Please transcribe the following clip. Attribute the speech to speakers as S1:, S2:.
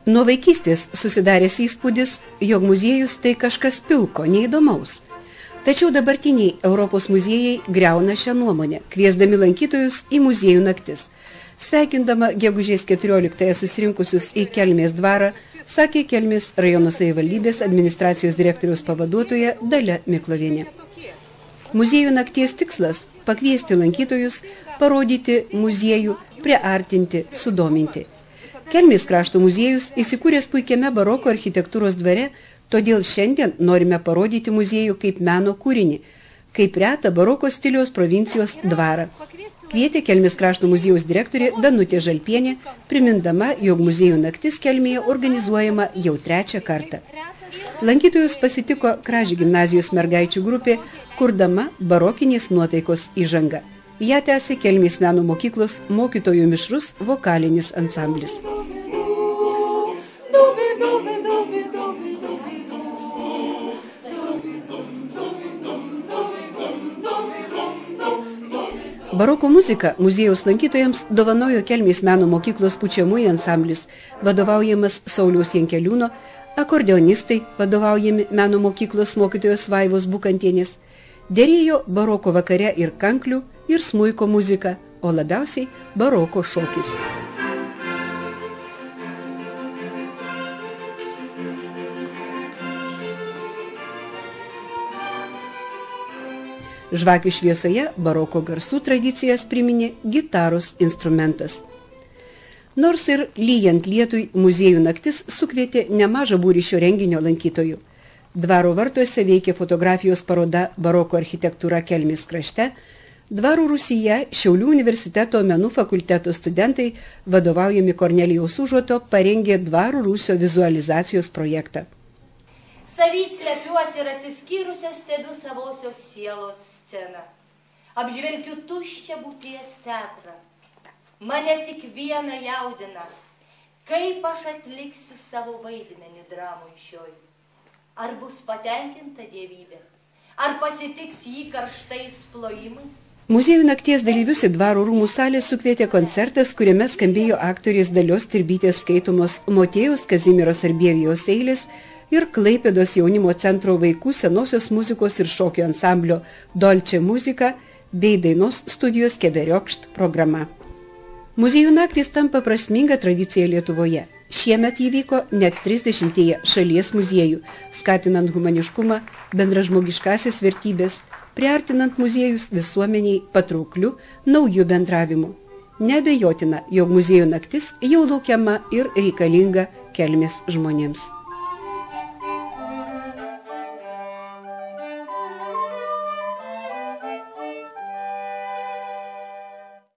S1: Nuo vaikystės susidaręs įspūdis, jog muziejus tai kažkas pilko, neįdomaus. Tačiau dabartiniai Europos muziejai griauna šią nuomonę, kviesdami lankytojus į muziejų naktis. Sveikindama gegužės 14-ąją susirinkusius į Kelmės dvarą, sakė Kelmės rajono savivaldybės administracijos direktoriaus pavaduotoja Dalia Miklovienė. Muziejų nakties tikslas – pakviesti lankytojus, parodyti muziejų, priartinti, sudominti. Kelmės krašto muziejus įsikūręs puikiame baroko architektūros dvare, todėl šiandien norime parodyti muziejų kaip meno kūrinį, kaip retą baroko stiliaus provincijos dvarą. Kvietė Kelmės krašto muziejaus direktorė Danutė Žalpienė, primindama, jog muziejų naktis Kelmėje organizuojama jau 3 kartą. Lankytojus pasitiko Kražių gimnazijos mergaičių grupė, kurdama barokinės nuotaikos įžangą. Ją tęsė Kelmės meno mokyklos mokytojų mišrus vokalinis ansamblis. Baroko muziką muziejaus lankytojams dovanojo Kelmės meno mokyklos pučiamųjų ansamblis, vadovaujamas Sauliaus Jankeliūno, akordeonistai, vadovaujami meno mokyklos mokytojos Vaivos Bukantienės, derėjo baroko vakare ir kanklių, ir smuiko muzika, o labiausiai baroko šokis. Žvakių šviesoje baroko garsų tradicijas priminė gitaros instrumentas. Nors ir lyjant lietui muziejų naktis sukvietė nemažą būrį šio renginio lankytojų. Dvaro vartuose veikė fotografijos paroda Baroko architektūra Kelmės krašte. Dvarų Rūsyje Šiaulių universiteto menų fakulteto studentai, vadovaujami Kornelijaus Užuoto, parengė Dvarų Rūsio vizualizacijos projektą.
S2: Savys slepiuosi ir atsiskyrusios stebiu savosios sielos sceną. Apžvelgiu tuščią būties teatrą. Mane tik viena jaudina, kaip aš atliksiu savo vaidmenį dramoj šioj. Ar bus patenkinta dievybė? Ar pasitiks jį karštais plojimais?
S1: Muziejų nakties dalyvius į Dvaro rūmų salę sukvietė koncertas, kuriame skambėjo aktorės Dalios Tirbytės skaitomos Motiejaus Kazimiero Sarbievijaus eilės ir Klaipėdos jaunimo centro vaikų senosios muzikos ir šokio ansamblio Dolce Muzika bei dainos studijos Keberiokšt programa. Muziejų naktys tampa prasminga tradicija Lietuvoje. Šiemet įvyko net 30 šalies muziejų, skatinant humaniškumą, bendražmogiškąsias vertybės, priartinant muziejus visuomeniai patraukliu naujų bendravimų. Neabejotina, jog muziejų naktis jau laukiama ir reikalinga Kelmės žmonėms.